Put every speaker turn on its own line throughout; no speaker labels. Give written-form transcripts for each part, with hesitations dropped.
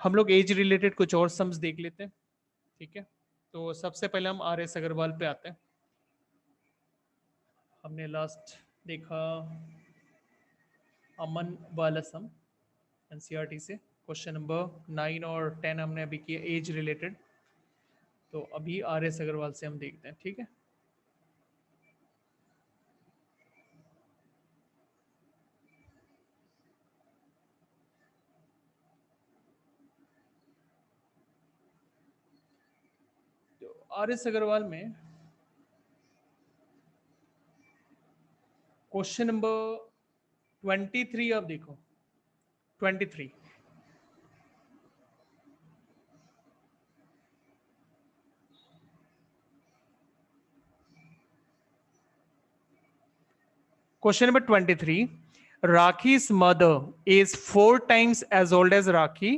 हम लोग age related कुछ और सम्स देख लेते हैं, ठीक है। तो सबसे पहले हम आर एस अग्रवाल पे आते हैं। हमने लास्ट देखा अमन वाला सम एनसीईआरटी से, क्वेश्चन नंबर 9 और 10 हमने अभी किया एज रिलेटेड। तो अभी आर एस अग्रवाल से हम देखते हैं, ठीक है। तो आर एस अग्रवाल में क्वेश्चन नंबर 23 आप देखो, 23 Question number 23. Rakhi's mother is 4 times as old as Rakhi.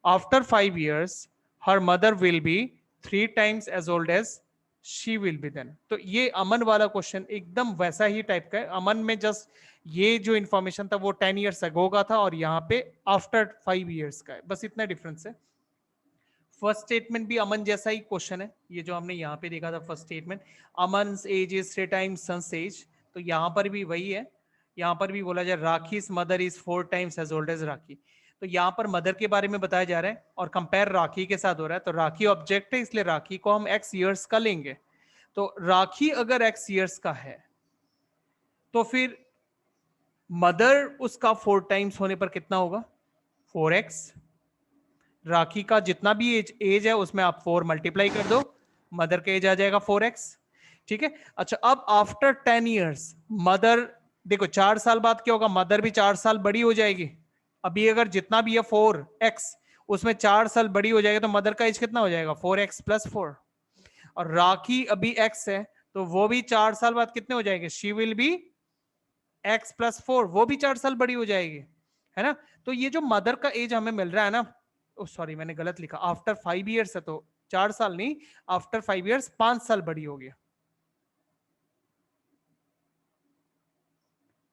After 5 years, her mother will be 3 times as old as she will be then. तो ये अमन वाला क्वेश्चन एकदम वैसा ही टाइप का है। अमन में जस्ट ये जो इंफॉर्मेशन था वो 10 ईयर्स अगो का था और यहाँ पे आफ्टर 5 ईयर्स का है, बस इतना डिफरेंस है। फर्स्ट स्टेटमेंट भी अमन जैसा ही क्वेश्चन है, ये जो हमने यहाँ पे देखा था first statement, Aman age is 3 times son's age, तो यहाँ पर भी वही है। यहाँ पर भी बोला जाए Rakhi's mother is 4 times as old as Rakhi, तो यहाँ पर मदर के बारे में बताया जा रहा है और कंपेयर राखी के साथ हो रहा है। तो राखी ऑब्जेक्ट है इसलिए राखी को हम x ईयर्स का लेंगे। तो राखी अगर x ईयर्स का है तो फिर मदर उसका 4 टाइम्स होने पर कितना होगा, 4x। राखी का जितना भी एज है उसमें आप 4 मल्टीप्लाई कर दो, मदर का एज आ जाएगा 4x, ठीक है। अच्छा, अब आफ्टर 10 ईयर्स मदर, देखो 4 साल बाद क्या होगा, मदर भी 4 साल बड़ी हो जाएगी। अभी अगर जितना भी है 4x उसमें 4 साल बड़ी हो जाएगी तो मदर का एज कितना हो जाएगा, 4x प्लस 4। और राखी अभी x है तो वो भी 4 साल बाद कितने हो जाएंगे, she will B x plus 4, वो भी 4 साल बड़ी हो जाएगी, है ना। तो ये जो मदर का एज हमें मिल रहा है ना, सॉरी मैंने गलत लिखा, आफ्टर 5 ईयर्स है तो 4 साल नहीं, आफ्टर 5 ईयर्स 5 साल बड़ी होगी,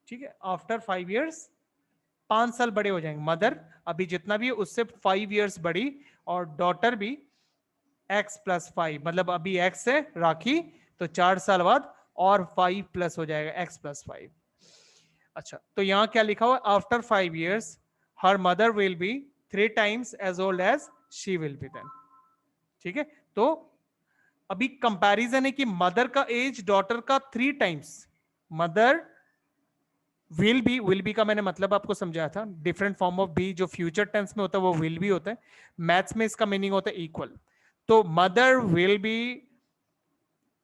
ठीक है। आफ्टर 5 ईयर्स 5 साल बड़े हो जाएंगे मदर, अभी जितना भी है उससे 5 ईयर्स बड़ी, और डॉटर भी x प्लस 5, मतलब अभी x है राखी तो 4 साल बाद और 5 प्लस हो जाएगा x प्लस 5। अच्छा, तो यहां क्या लिखा हुआ, after 5 years her mother will be 3 times as old as she will be then, ठीक है। तो अभी कंपैरिजन है कि मदर का एज डॉटर का 3 टाइम्स, मदर विल बी का मैंने मतलब आपको समझाया था, डिफरेंट फॉर्म ऑफ बी जो फ्यूचर टेंस में होता है वो विल बी होता है, मैथ्स में इसका मीनिंग होता है इक्वल। तो मदर विल बी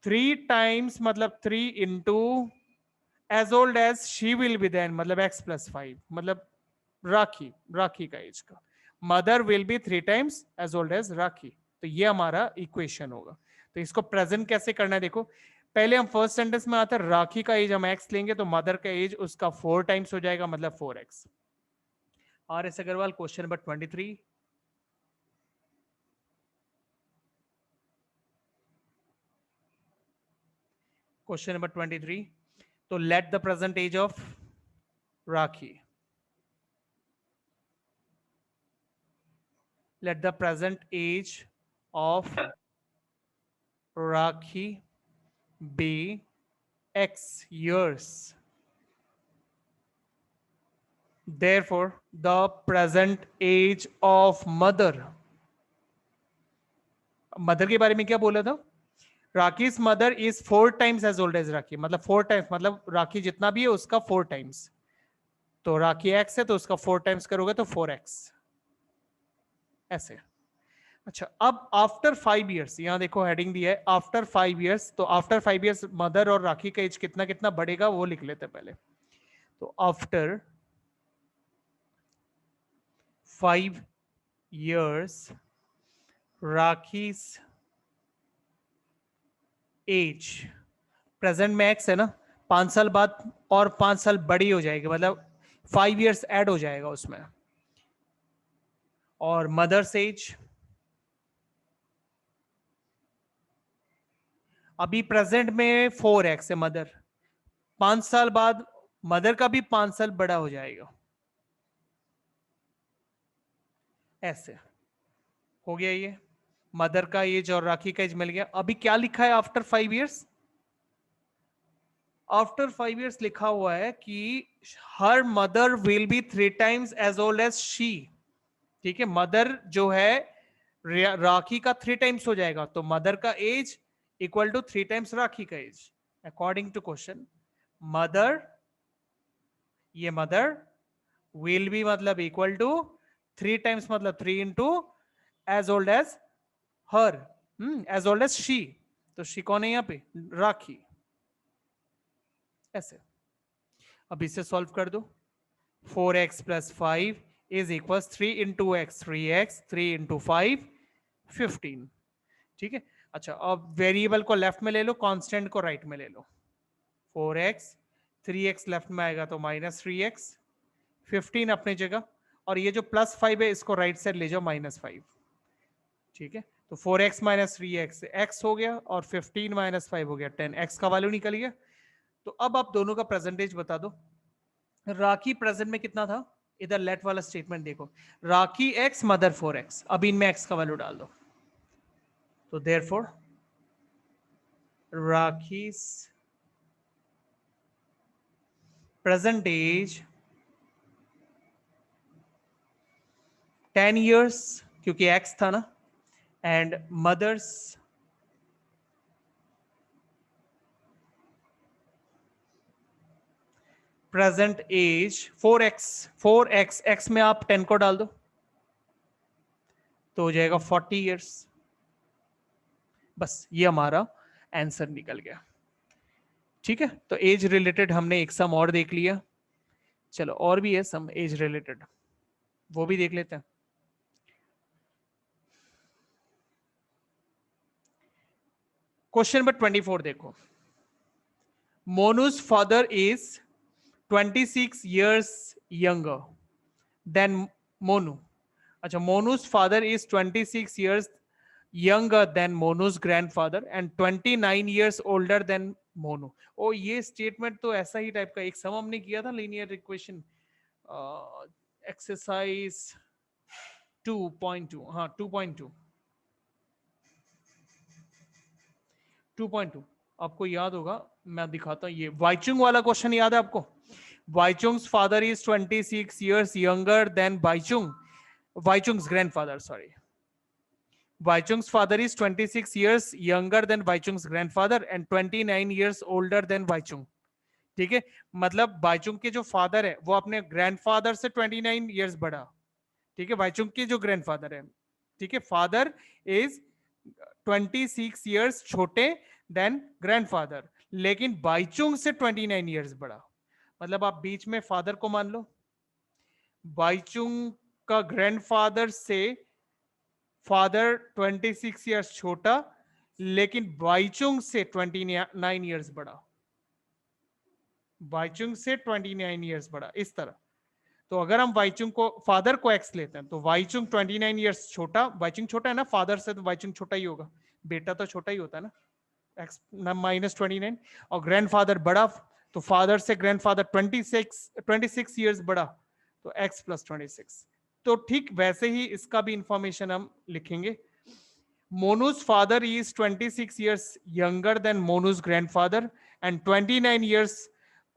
3 टाइम्स मतलब 3 into as old as she will be then, मतलब x प्लस 5, मतलब राखी का एज का mother will be 3 times as old as Rakhi. तो ये हमारा इक्वेशन होगा। तो इसको प्रेजेंट कैसे करना है, देखो पहले हम फर्स्ट सेंटेंस में आता है राखी का एज हम x लेंगे तो मदर का एज उसका 4 टाइम्स हो जाएगा, मतलब 4x। R S Agarwal question number 23। Question number 23, तो let the present age of Rakhi, let the present age of Rakhi be x years. Therefore, the present age of mother, mother के बारे में क्या बोला था, Rakhi's mother is 4 times as old as Rakhi, मतलब 4 times, मतलब राखी जितना भी है उसका 4 टाइम्स। तो राखी x है तो उसका 4 टाइम्स करोगे तो 4x, ऐसे। अच्छा, अब आफ्टर 5 ईयर्स, यहां देखो हेडिंग दिया है आफ्टर 5 ईयर्स, तो आफ्टर 5 ईयर्स मदर और राखी का एज कितना कितना बढ़ेगा वो लिख लेते हैं पहले। तो आफ्टर 5 years राखी's एज, प्रेजेंट में एक्स है ना, 5 साल बाद और 5 साल बड़ी हो जाएगी, मतलब 5 ईयर्स ऐड हो जाएगा उसमें। और मदर्स एज अभी प्रेजेंट में 4x है मदर, 5 साल बाद मदर का भी 5 साल बड़ा हो जाएगा। ऐसे हो गया ये, मदर का एज और राखी का एज मिल गया। अभी क्या लिखा है आफ्टर 5 इयर्स? आफ्टर 5 इयर्स लिखा हुआ है कि her mother will be 3 times as old as she. ठीक है, मदर जो है राखी का 3 टाइम्स हो जाएगा, तो मदर का age equal to 3 times Rakhi का age. According to question, mother, ये मदर विल बी मतलब इक्वल टू 3 टाइम्स मतलब 3 into as old as her, as old as she. तो शी कौन है यहां पे? राखी। ऐसे अब इसे सॉल्व कर दो। 4x plus 5 is equal 3 into x 3x, 3 into 5 15। ठीक है, अच्छा अब वेरिएबल को लेफ्ट में ले लो, कांस्टेंट को राइट में ले लो। 4x, 3x लेफ्ट में आएगा तो माइनस 3x, 15 अपनी जगह, और ये जो प्लस 5 है इसको राइट साइड ले जाओ -5। ठीक है, तो 4x माइनस 3x x हो गया, और 15 माइनस 5 हो गया 10, x का वैल्यू निकल गया। तो अब आप दोनों का प्रेजेंटेज बता दो। राखी प्रेजेंट में कितना था? इधर लेट वाला स्टेटमेंट देखो, राखी x मदर 4x, अब इनमें x का वैल्यू डाल दो। तो therefore Rakhi's present age 10 years, क्योंकि x था ना, and mother's present age 4x, 4x, x में आप 10 को डाल दो तो हो जाएगा 40 इयर्स। बस ये हमारा आंसर निकल गया। ठीक है, तो एज रिलेटेड हमने एक सम और देख लिया। चलो और भी है सम एज रिलेटेड, वो भी देख लेते हैं। क्वेश्चन नंबर 24 देखो, मोनू's father is 26 years younger than Monu. अच्छा, मोनू's father is 26 years younger than मोनू's grandfather and 29 years older than Monu. ओ ये स्टेटमेंट तो ऐसा ही टाइप का एक सम हमने किया था, लीनियर इक्वेशन एक्सरसाइज 2.2, हाँ 2.2, 2.2 आपको याद होगा, मैं दिखाता हूं। ये वाइचुंग वाला क्वेश्चन याद है आपको? Baichung's father is 26 years younger than Baichung, Baichung's grandfather, sorry, Baichung's father is 26 years younger than Baichung's grandfather and 29 years older than Baichung. ठीक है, मतलब वाइचुंग के जो फादर है वो अपने ग्रैंडफादर से 29 years बड़ा। ठीक है, वाइचुंग के जो ग्रैंडफादर है, ठीक है, फादर इज 26 years छोटे देन ग्रैंडफादर, लेकिन बाइचुंग से 29 years बड़ा। मतलब आप बीच में फादर को मान लो, बाइचुंग का ग्रैंडफादर से फादर 26 years छोटा, लेकिन बाइचुंग से 29 years बड़ा, बाइचुंग से 29 years बड़ा, इस तरह। तो अगर हम वाइचुंग को फादर को एक्स लेते हैं तो वाइचुंग 29 years छोटा, वाइचुंग छोटा है ना फादर से, तो वाइचुंग छोटा ही होगा, बेटा तो छोटा ही होता है ना, एक्स -29, और ग्रैंडफादर बड़ा, तो फादर से ग्रैंडफादर 26 years बड़ा, तो x प्लस 26। तो ठीक वैसे ही इसका भी इंफॉर्मेशन हम लिखेंगे। मोनू's father is 26 years younger than मोनू's grandfather and 29 years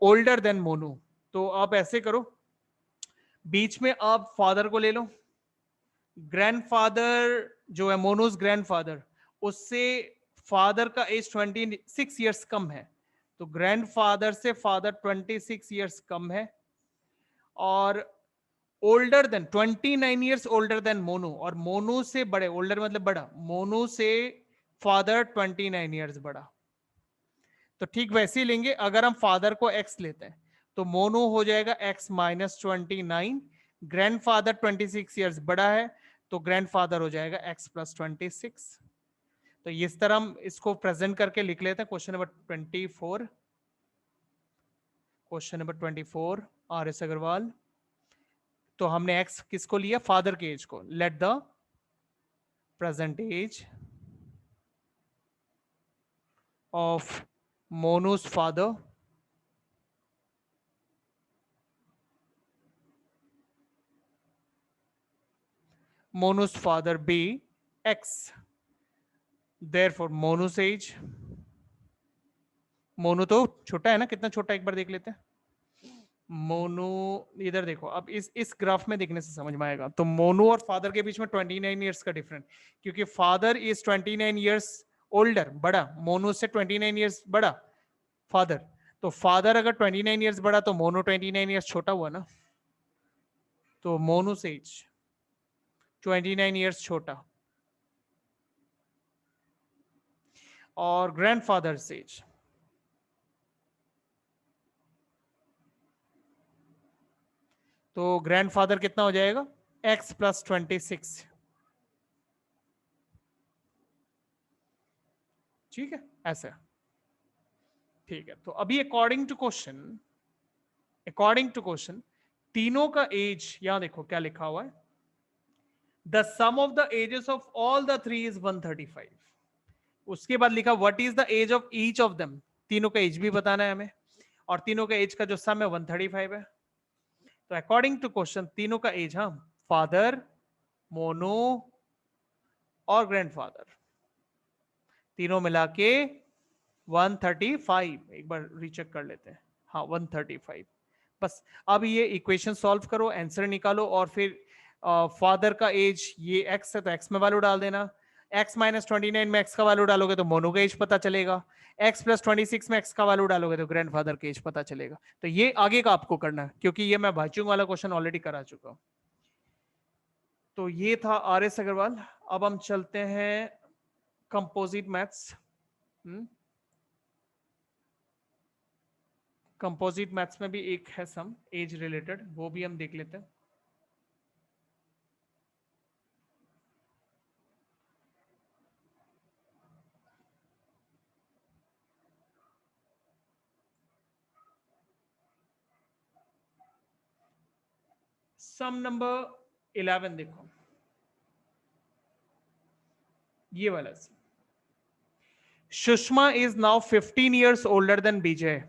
older than Monu. तो आप ऐसे करो, बीच में आप फादर को ले लो, ग्रैंडफादर जो है मोनू's ग्रैंडफादर, उससे फादर का एज 26 years कम है, तो ग्रैंडफादर से फादर 26 years कम है, और older than 29 years older then Monu, और मोनू से बड़े, ओल्डर मतलब बड़ा, मोनू से फादर 29 years बड़ा। तो ठीक वैसे ही लेंगे, अगर हम फादर को एक्स लेते हैं तो मोनू हो जाएगा एक्स -29, ग्रैंडफादर 26 years बड़ा है, तो ग्रैंडफादर हो जाएगा एक्स प्लस 26। तो इस तरह हम इसको प्रेजेंट करके लिख लेते हैं। Question number 24, question number 24 R S Agarwal. तो हमने एक्स किसको लिया? फादर के एज को। Let the present age of Monu's father Monu's father be X. Therefore, Monu's age. Monu तो छोटा है ना, कितना छोटा एक बार देख लेते हैं. मोनू इधर देखो, अब इस ग्राफ में देखने से समझ में आएगा. तो मोनू और फादर के बीच में 29 ईयर्स का डिफरेंस, क्योंकि फादर इज 29 ईयर्स ओल्डर, बड़ा. मोनू से 29 ईयर्स बड़ा फादर. तो फादर अगर 29 ईयर्स बड़ा तो मोनू 29 ईयर्स छोटा हुआ ना. तो मोनू से एज 29 ईयर्स छोटा. और ग्रैंडफादर से एज, तो ग्रैंडफादर कितना हो जाएगा, x प्लस 26. ठीक है, ऐसा. ठीक है, तो अभी अकॉर्डिंग टू क्वेश्चन तीनों का एज यहां देखो क्या लिखा हुआ है. The sum of the ages of all the three is 135. उसके बाद लिखा what is the age of each of them. तीनों का एज भी बताना है हमें, और तीनों का एज का जो सम है 135 है. तो अकॉर्डिंग टू क्वेश्चन तीनों का एज, हाँ, फादर, मोनो और ग्रैंडफादर, तीनों मिला के 135. एक बार रीचेक कर लेते हैं. हाँ, 135. बस अब ये इक्वेशन सॉल्व करो, आंसर निकालो, और फिर फादर का एज ये एक्स है तो एक्स में वैल्यू डाल देना. एक्स माइनस 29 में एक्स का वैल्यू डालोगे तो मोनो का एज पता चलेगा. एक्स प्लस 26 में एक्स का वैल्यू डालोगे तो ग्रैंडफादर का एज पता चलेगा. तो ये आगे का आपको करना है, क्योंकि ये मैं भाचुंग वाला क्वेश्चन ऑलरेडी करा चुका हूं. तो ये था आर एस अग्रवाल. अब हम चलते हैं कंपोजिट मैथ्स. कंपोजिट मैथ्स में भी एक है सम एज रिलेटेड, वो भी हम देख लेते हैं. सम नंबर 11 देखो, ये वाला sum. Sushma is now 15 years older than Vijay.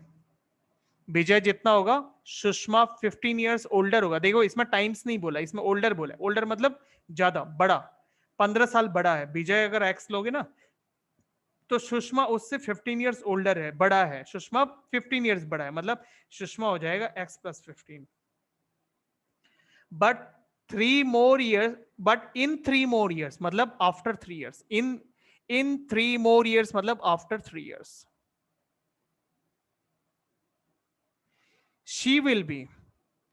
Vijay जितना होगा, सुषमा 15 ईयर्स ओल्डर होगा. देखो इसमें टाइम्स नहीं बोला, इसमें ओल्डर बोला. ओल्डर मतलब ज्यादा, बड़ा, 15 साल बड़ा है. विजय अगर एक्स लोगे ना, तो सुषमा उससे 15 ईयर्स ओल्डर है, बड़ा है. सुषमा 15 ईयर्स बड़ा है, मतलब सुषमा हो जाएगा x plus 15. But 3 more years, but in 3 more years मतलब आफ्टर 3 years, इन 3 more years मतलब after 3 years, she will be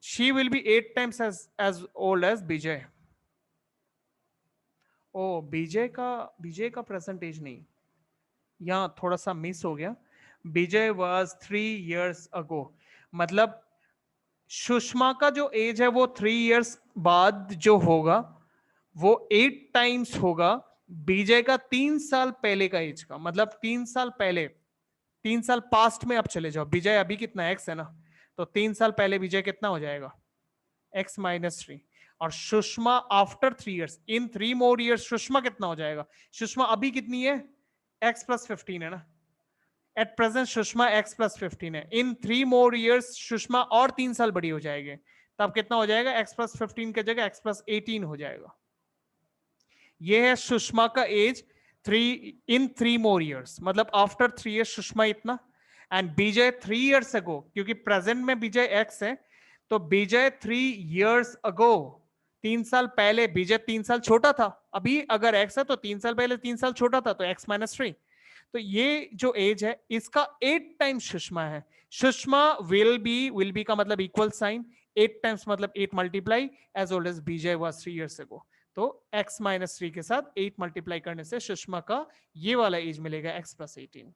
she will be 8 times as old as विजय. ओ, विजय का परसेंटेज नहीं, यहां थोड़ा सा मिस हो गया. विजय वॉज 3 years अगो, मतलब सुषमा का जो एज है वो 3 years बाद जो होगा वो 8 times होगा विजय का 3 साल पहले का एज का. मतलब 3 साल पहले, 3 साल पास्ट में आप चले जाओ. विजय अभी कितना, एक्स है ना, तो 3 साल पहले विजय कितना हो जाएगा, x-3. और सुषमा आफ्टर 3 years, इन 3 more years सुषमा कितना हो जाएगा. सुषमा अभी कितनी है, x प्लस 15 है ना. At present Sushma x plus 15 है. इन 3 more years सुषमा और 3 साल बड़ी हो जाएगी, तब कितना हो जाएगा, x प्लस 15 की जगह x प्लस 18 हो जाएगा. ये है सुषमा का एज 3 more years, मतलब आफ्टर 3 years सुषमा इतना. एंड विजय 3 years अगो, क्योंकि प्रेजेंट में विजय एक्स है, तो विजय 3 years अगो, 3 साल पहले विजय 3 साल छोटा था. अभी अगर एक्स है तो 3 साल पहले 3 साल छोटा था, तो x-3. तो ये जो एज है इसका 8 times सुषमा है. सुषमा विल बी का मतलब इक्वल साइन, 8 times मतलब 8 multiply as old as Vijay was 3 years ago. तो x-3 के साथ 8 मल्टीप्लाई करने से सुषमा का ये वाला एज मिलेगा x प्लस 18.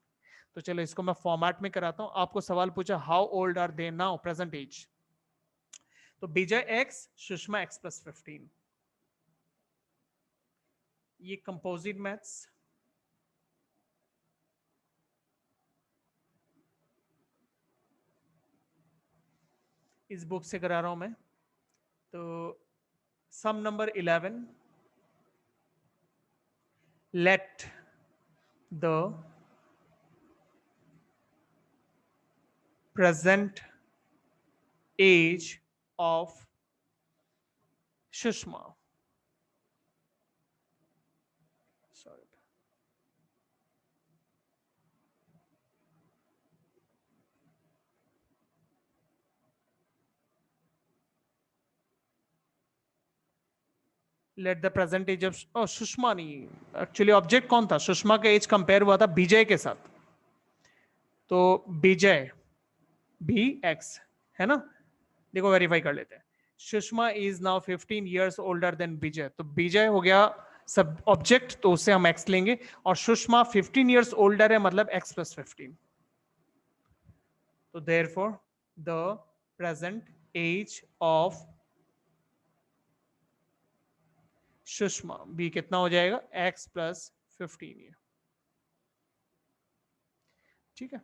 तो चलो इसको मैं फॉर्मेट में कराता हूं. आपको सवाल पूछा how old are they now, present age. तो Vijay x, Sushma x plus 15. ये कंपोजिट मैथ्स. इस बुक से करा रहा हूं मैं. तो sum number 11, let the present age of Sushma let the present age of Sushma, नहीं एक्चुअली ऑब्जेक्ट कौन था, सुषमा का एज कंपेयर हुआ था विजय के साथ, तो विजय बी एक्स है ना, देखो वेरीफाई कर लेते हैं। Sushma is now 15 years older than Vijay, तो विजय हो गया सब ऑब्जेक्ट, तो उससे हम एक्स लेंगे, और सुषमा 15 years ओल्डर है, मतलब एक्स प्लस 15। तो therefore the present age of Sushma be कितना हो जाएगा, एक्स प्लस 15 ईयर। ठीक है,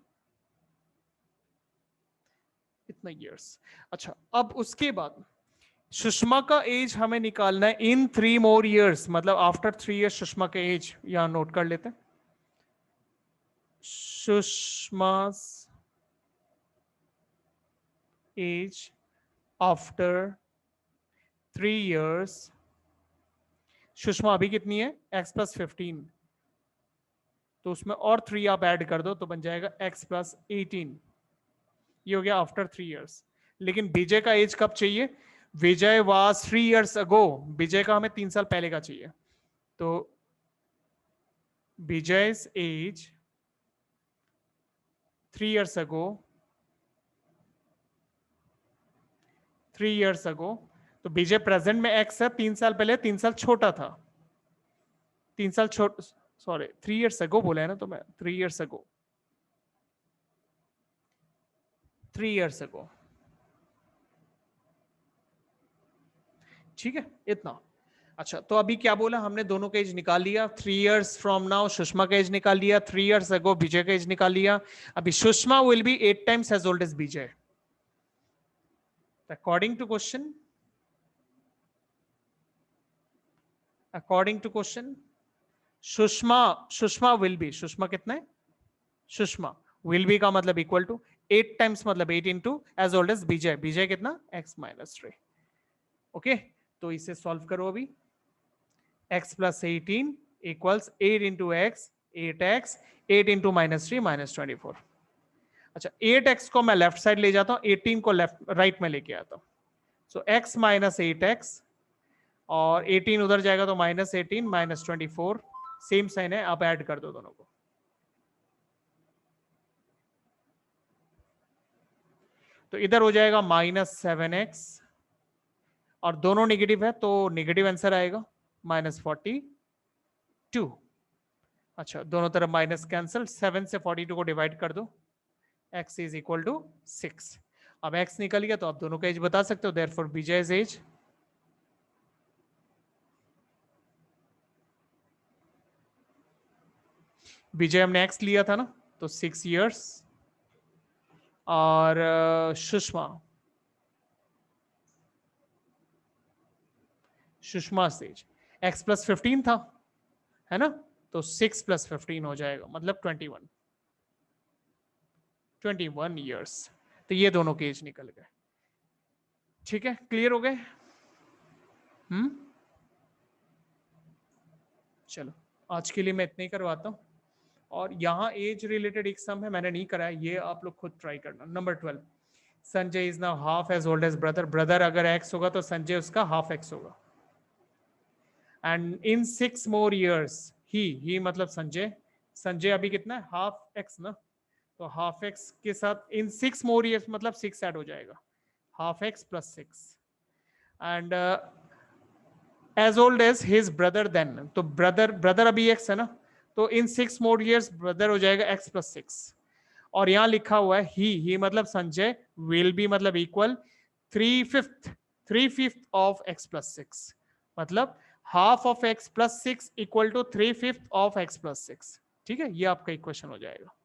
इतना ईयर्स। अच्छा, अब उसके बाद सुषमा का एज हमें निकालना है इन 3 more years, मतलब आफ्टर 3 years सुषमा का एज यहां नोट कर लेते हैं। Sushma age after 3 years, Sushma अभी कितनी है, x प्लस 15, तो उसमें और 3 आप ऐड कर दो तो बन जाएगा x प्लस 18। ये हो गया आफ्टर 3 years। लेकिन विजय का एज कब चाहिए, विजय वाज 3 years अगो, विजय का हमें 3 साल पहले का चाहिए, तो Vijay's as 3 years ago, 3 years ago, तो विजय प्रेजेंट में एक्स है, 3 साल पहले 3 साल छोटा था, 3 साल छोट सॉरी 3 years ago बोला है ना, तो मैं 3 years ago, 3 years ago। ठीक है, इतना। अच्छा, तो अभी क्या बोला हमने, दोनों का एज निकाल लिया, 3 years फ्रॉम नाउ सुषमा का एज निकाल लिया, 3 years ago विजय का एज निकाल लिया। अभी Sushma will be 8 times as old as Vijay, according to question, according to question Sushma, Sushma will be, Sushma कितना है, सुषमा विल बी का मतलब इक्वल टू 8 times, मतलब 8 इंटू एज ओल्ड एज विजय, विजय कितना, x माइनस 3। ओके, तो इसे सॉल्व करो अभी, x plus 18 equals 8 into x, 8x, 8 into minus 3 minus 24। अच्छा, 8x को मैं लेफ्ट साइड ले जाता हूं, 18 को लेफ्ट राइट में लेके आता हूं, सो x माइनस 8x, और 18 उधर जाएगा तो माइनस 18 माइनस 24, सेम साइन है, आप ऐड कर दो दोनों को, तो इधर हो जाएगा -7x, और दोनों नेगेटिव है तो नेगेटिव आंसर आएगा -42। अच्छा, दोनों तरफ माइनस कैंसल, 7 से 42 को डिवाइड कर दो, x इज इक्वल टू 6। अब x निकल गया तो आप दोनों का एज बता सकते हो, देयरफॉर विजय's एज, विजय हमने x लिया था ना, तो 6 years, और Sushma, Sushma age x plus 15 था, है ना, तो 6 प्लस 15 हो जाएगा, मतलब 21 years। तो ये दोनों के एज निकल गए। ठीक है, क्लियर हो गए। चलो, आज के लिए मैं इतना ही करवाता हूँ, और यहाँ एज रिलेटेड एक सम है, मैंने नहीं कराया, ये आप लोग खुद ट्राई करना। Number 12, Sanjay is now half as old as brother, brother अगर एक्स होगा तो संजय उसका हाफ एक्स होगा, एंड इन 6 more years ही मतलब संजय, संजय अभी कितना है, हाफ एक्स ना, तो हाफ एक्स के साथ इन 6 more years मतलब 6 ऐड हो जाएगा, half x plus 6, and as old as his brother then, तो ब्रदर, ब्रदर अभी एक्स है ना, तो इन 6 more years ब्रदर हो जाएगा एक्स प्लस 6, और यहां लिखा हुआ है ही मतलब संजय विल बी मतलब इक्वल 3/5 ऑफ एक्स प्लस 6, मतलब half of x plus 6 equal to 3/5 of x plus 6। ठीक है, ये आपका इक्वेशन हो जाएगा,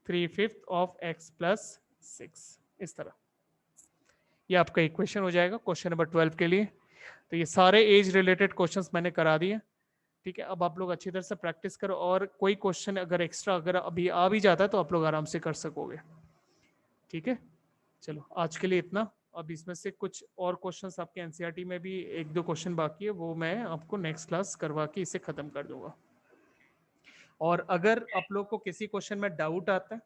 3/5 ऑफ एक्स प्लस 6, इस तरह ये आपका इक्वेशन हो जाएगा क्वेश्चन नंबर 12 के लिए। तो ये सारे एज रिलेटेड क्वेश्चंस मैंने करा दिए। ठीक है, अब आप लोग अच्छी तरह से प्रैक्टिस करो, और कोई क्वेश्चन अगर एक्स्ट्रा अगर अभी आ भी जाता है तो आप लोग आराम से कर सकोगे। ठीक है, चलो आज के लिए इतना। अब इसमें से कुछ और क्वेश्चंस आपके एनसीईआरटी में भी 1-2 क्वेश्चन बाकी है, वो मैं आपको नेक्स्ट क्लास करवा के इसे खत्म कर दूंगा। और अगर आप लोग को किसी क्वेश्चन में डाउट आता है,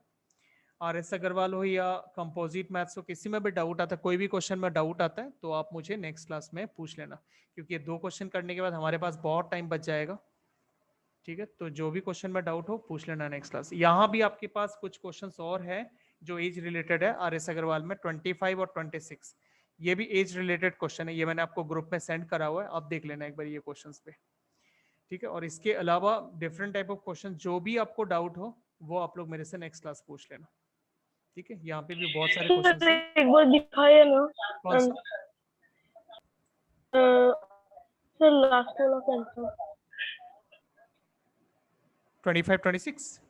RS अग्रवाल हो या कंपोजिट मैथ्स हो, किसी में भी डाउट आता है, कोई भी क्वेश्चन में डाउट आता है तो आप मुझे नेक्स्ट क्लास में पूछ लेना, क्योंकि ये 2 क्वेश्चन करने के बाद हमारे पास बहुत टाइम बच जाएगा। ठीक है, तो जो भी क्वेश्चन में डाउट हो पूछ लेना नेक्स्ट क्लास। यहाँ भी आपके पास कुछ क्वेश्चंस और है जो एज रिलेटेड है RS अग्रवाल में, 25 और 26, ये भी एज रिलेटेड क्वेश्चन है, ये मैंने आपको ग्रुप में सेंड करा हुआ है, आप देख लेना एक बार ये क्वेश्चंस पे। ठीक है, और इसके अलावा डिफरेंट टाइप ऑफ क्वेश्चन जो भी आपको डाउट हो वो आप लोग मेरे से नेक्स्ट क्लास पूछ लेना। ठीक है, यहाँ पे भी बहुत सारे क्वेश्चन
सर
है।
एक बार दिखाया ना।
कौन सा?
सर लास्ट वाला कैंसर
25 26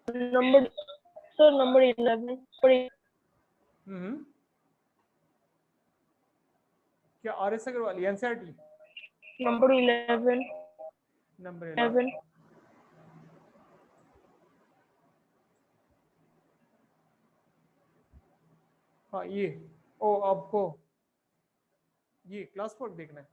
नंबर, सर नंबर 11
क्या RS Agarwal NCERT
number 11
number 11?
11
हाँ ये, ओ आपको ये क्लास वर्क देखना है।